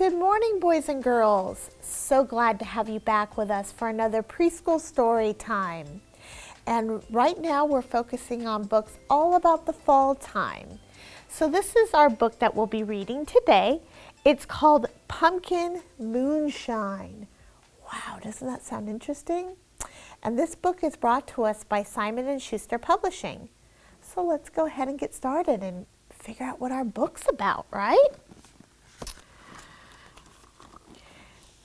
good morning, boys and girls. So glad to have you back with us for another preschool story time. And right now we're focusing on books all about the fall time. So this is our book that we'll be reading today. It's called Pumpkin Moonshine. Wow, doesn't that sound interesting? And this book is brought to us by Simon & Schuster Publishing. So let's go ahead and get started and figure out what our book's about, right?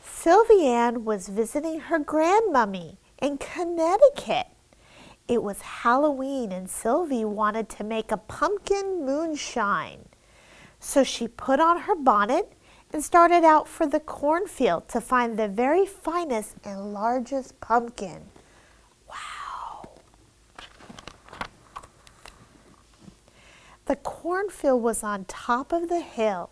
Sylvie Ann was visiting her grandmummy in Connecticut. It was Halloween and Sylvie wanted to make a pumpkin moonshine. So she put on her bonnet and started out for the cornfield to find the very finest and largest pumpkin. Wow! The cornfield was on top of the hill,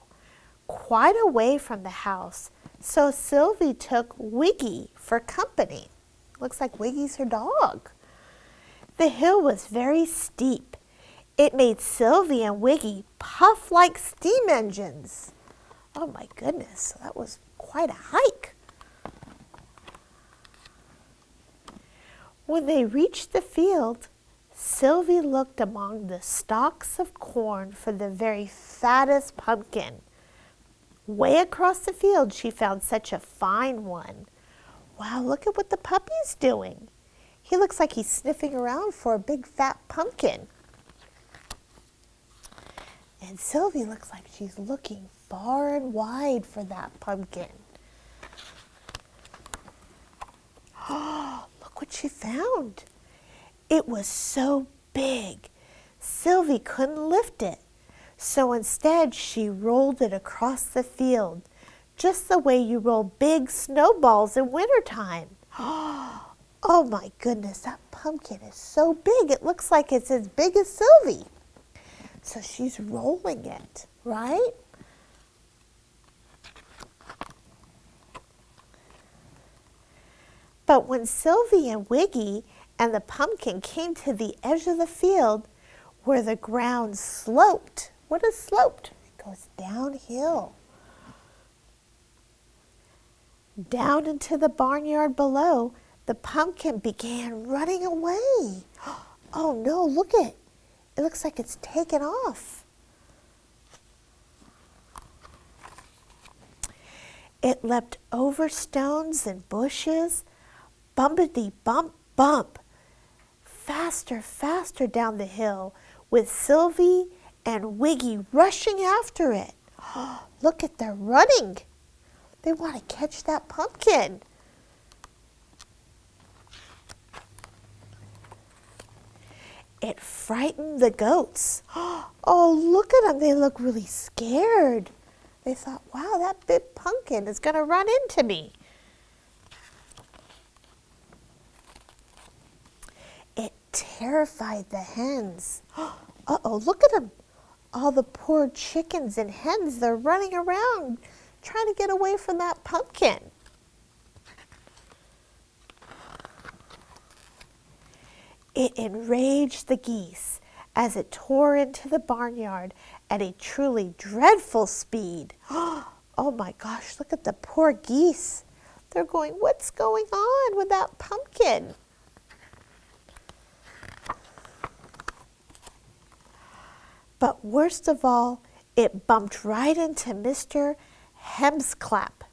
quite away from the house. So Sylvie took Wiggy for company. Looks like Wiggy's her dog. The hill was very steep. It made Sylvie and Wiggy puff like steam engines. Oh my goodness, that was quite a hike. When they reached the field, Sylvie looked among the stalks of corn for the very fattest pumpkin. Way across the field, she found such a fine one. Wow, look at what the puppy's doing. He looks like he's sniffing around for a big fat pumpkin. And Sylvie looks like she's looking far and wide for that pumpkin. Oh, look what she found. It was so big, Sylvie couldn't lift it. So instead, she rolled it across the field, just the way you roll big snowballs in wintertime. Oh my goodness, that pumpkin is so big. It looks like it's as big as Sylvie. So she's rolling it, right? But when Sylvie and Wiggy and the pumpkin came to the edge of the field where the ground sloped, what is sloped? It goes downhill. Down into the barnyard below, the pumpkin began running away. Oh no, look at it. It looks like it's taken off. It leapt over stones and bushes, bumpity bump bump, faster, faster down the hill with Sylvie and Wiggy rushing after it. Look at them running. They want to catch that pumpkin. It frightened the goats. Oh, look at them. They look really scared. They thought, wow, that big pumpkin is going to run into me. It terrified the hens. Uh-oh, look at them. All the poor chickens and hens, they're running around trying to get away from that pumpkin. It enraged the geese as it tore into the barnyard at a truly dreadful speed. Oh my gosh, look at the poor geese. They're going, what's going on with that pumpkin? But worst of all, it bumped right into Mr. Hemsclap,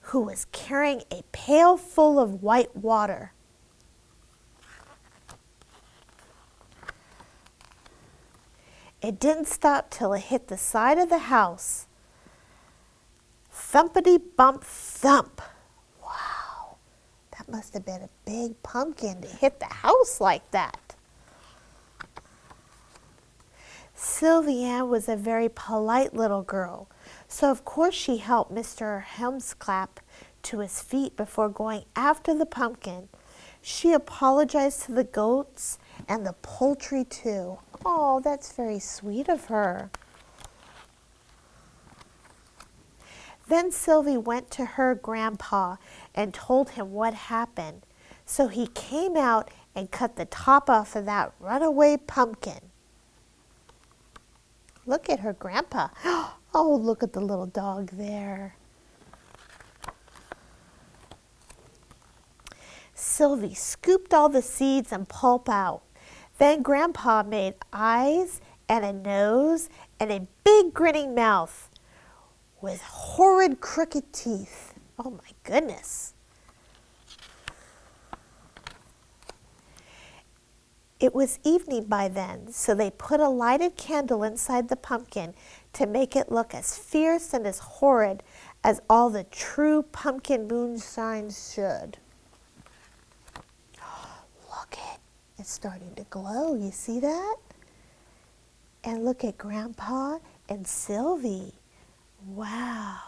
who was carrying a pail full of white water. It didn't stop till it hit the side of the house. Thumpity bump thump. Wow, that must have been a big pumpkin to hit the house like that. Sylvie Ann was a very polite little girl, so of course she helped Mr. Hemsclap to his feet before going after the pumpkin. She apologized to the goats and the poultry too. Oh, that's very sweet of her. Then Sylvie went to her grandpa and told him what happened. So he came out and cut the top off of that runaway pumpkin. Look at her grandpa. Oh, look at the little dog there. Sylvie scooped all the seeds and pulp out. Then Grandpa made eyes and a nose and a big grinning mouth with horrid crooked teeth. Oh my goodness. It was evening by then, so they put a lighted candle inside the pumpkin to make it look as fierce and as horrid as all the true pumpkin moonshine should. Look it, it's starting to glow. You see that? And look at Grandpa and Sylvie. Wow.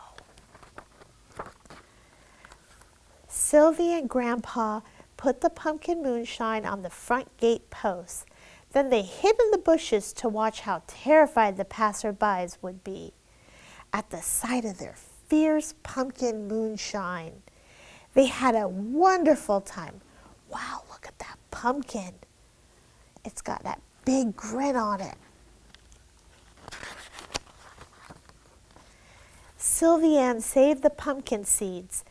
Sylvie and Grandpa put the pumpkin moonshine on the front gate post. Then they hid in the bushes to watch how terrified the passerbys would be at the sight of their fierce pumpkin moonshine. They had a wonderful time. Wow, look at that pumpkin. It's got that big grin on it. Sylvie Ann saved the pumpkin seeds.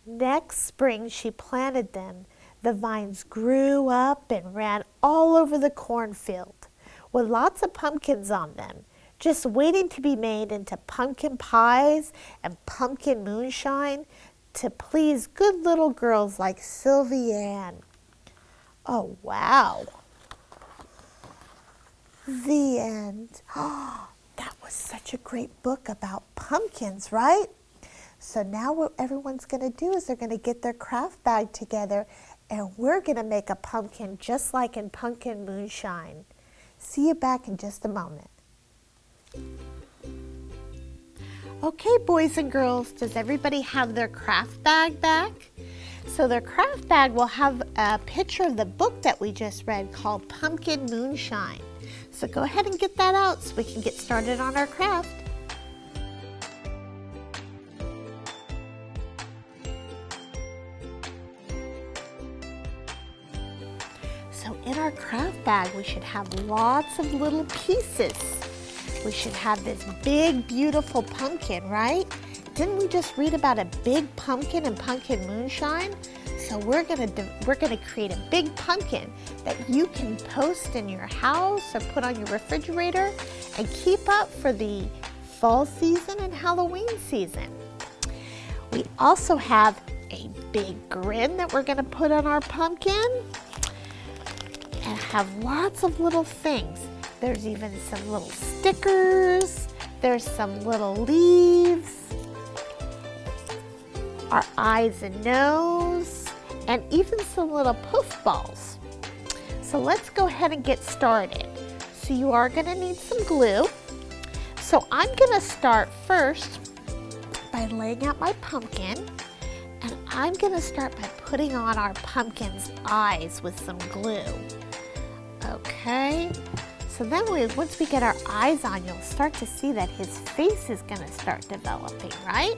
Next spring she planted them. The vines grew up and ran all over the cornfield with lots of pumpkins on them, just waiting to be made into pumpkin pies and pumpkin moonshine to please good little girls like Sylvie Ann. Oh, wow. The end. Oh, that was such a great book about pumpkins, right? So now what everyone's going to do is they're going to get their craft bag together and we're going to make a pumpkin just like in Pumpkin Moonshine. See you back in just a moment. Okay, boys and girls, does everybody have their craft bag back? So their craft bag will have a picture of the book that we just read called Pumpkin Moonshine. So go ahead and get that out so we can get started on our craft. So in our craft bag, we should have lots of little pieces. We should have this big, beautiful pumpkin, right? Didn't we just read about a big pumpkin in Pumpkin Moonshine? So we're gonna create a big pumpkin that you can post in your house or put on your refrigerator and keep up for the fall season and Halloween season. We also have a big grin that we're gonna put on our pumpkin and have lots of little things. There's even some little stickers, there's some little leaves, our eyes and nose, and even some little poof balls. So let's go ahead and get started. So you are gonna need some glue. So I'm gonna start first by laying out my pumpkin, and I'm gonna start by putting on our pumpkin's eyes with some glue. Okay, so then once we get our eyes on, you'll start to see that his face is gonna start developing, right?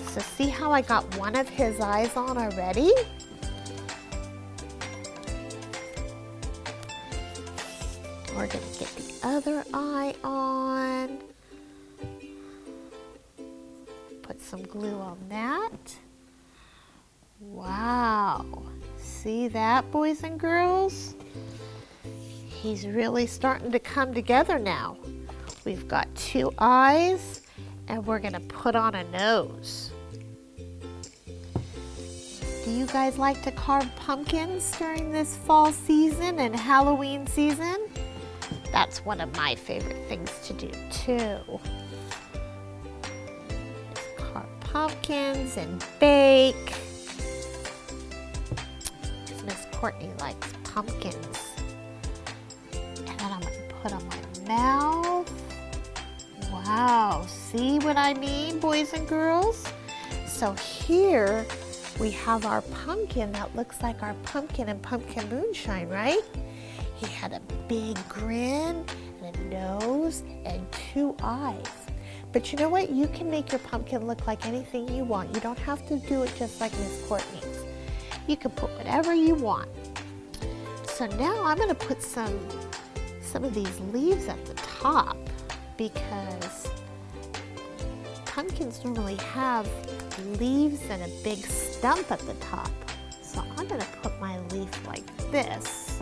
So see how I got one of his eyes on already? We're gonna get the other eye on. Put some glue on that. Wow, see that, boys and girls? He's really starting to come together now. We've got two eyes and we're gonna put on a nose. Do you guys like to carve pumpkins during this fall season and Halloween season? That's one of my favorite things to do too. Just carve pumpkins and bake. Miss Courtney likes pumpkins. And then I'm gonna put on my mouth. Wow, see what I mean, boys and girls? So here we have our pumpkin that looks like our pumpkin in Pumpkin Moonshine, right? He had a big grin and a nose and two eyes. But you know what? You can make your pumpkin look like anything you want. You don't have to do it just like Miss Courtney's. You can put whatever you want. So now I'm gonna put some of these leaves at the top because pumpkins normally have leaves and a big stump at the top. So I'm going to put my leaf like this.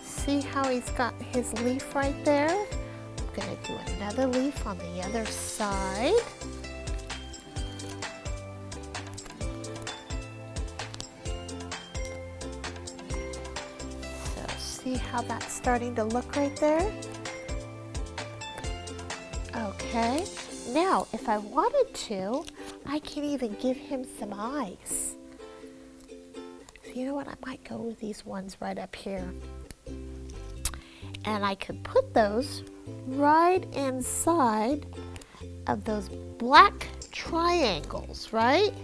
See how he's got his leaf right there? I'm going to do another leaf on the other side. So see how that's starting to look right there? Okay, now if I wanted to, I can even give him some eyes. So you know what, I might go with these ones right up here. And I could put those right inside of those black triangles, right?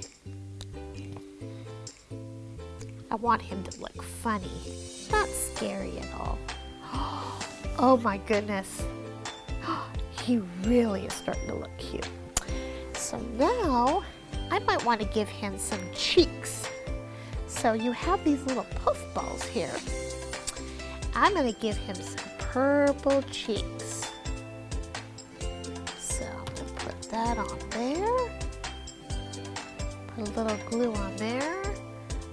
I want him to look funny, not scary at all. Oh my goodness. He really is starting to look cute. So now I might want to give him some cheeks. So you have these little puff balls here. I'm going to give him some purple cheeks. So I'm going to put that on there. Put a little glue on there.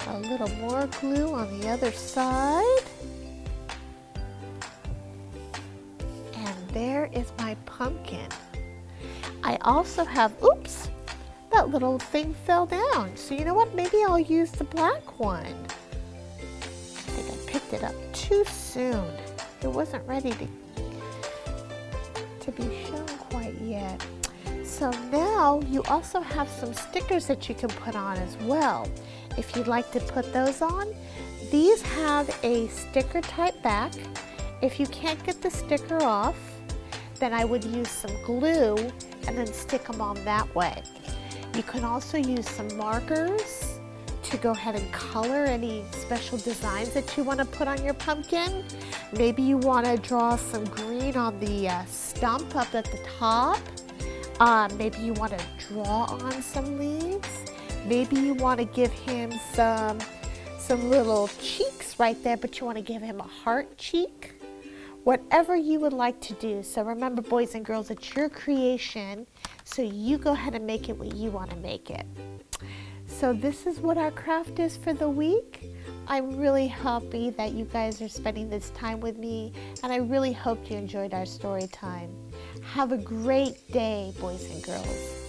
A little more glue on the other side. And there is my pumpkin. I also have, oops, that little thing fell down. So you know what? Maybe I'll use the black one. I think I picked it up too soon. It wasn't ready to be shown quite yet. So now you also have some stickers that you can put on as well. If you'd like to put those on, these have a sticker type back. If you can't get the sticker off, then I would use some glue and then stick them on that way. You can also use some markers to go ahead and color any special designs that you want to put on your pumpkin. Maybe you want to draw some green on the stump up at the top. Maybe you want to draw on some leaves. Maybe you want to give him some little cheeks right there, but you want to give him a heart cheek. Whatever you would like to do. So remember, boys and girls, it's your creation, so you go ahead and make it what you want to make it. So this is what our craft is for the week. I'm really happy that you guys are spending this time with me, and I really hope you enjoyed our story time. Have a great day, boys and girls.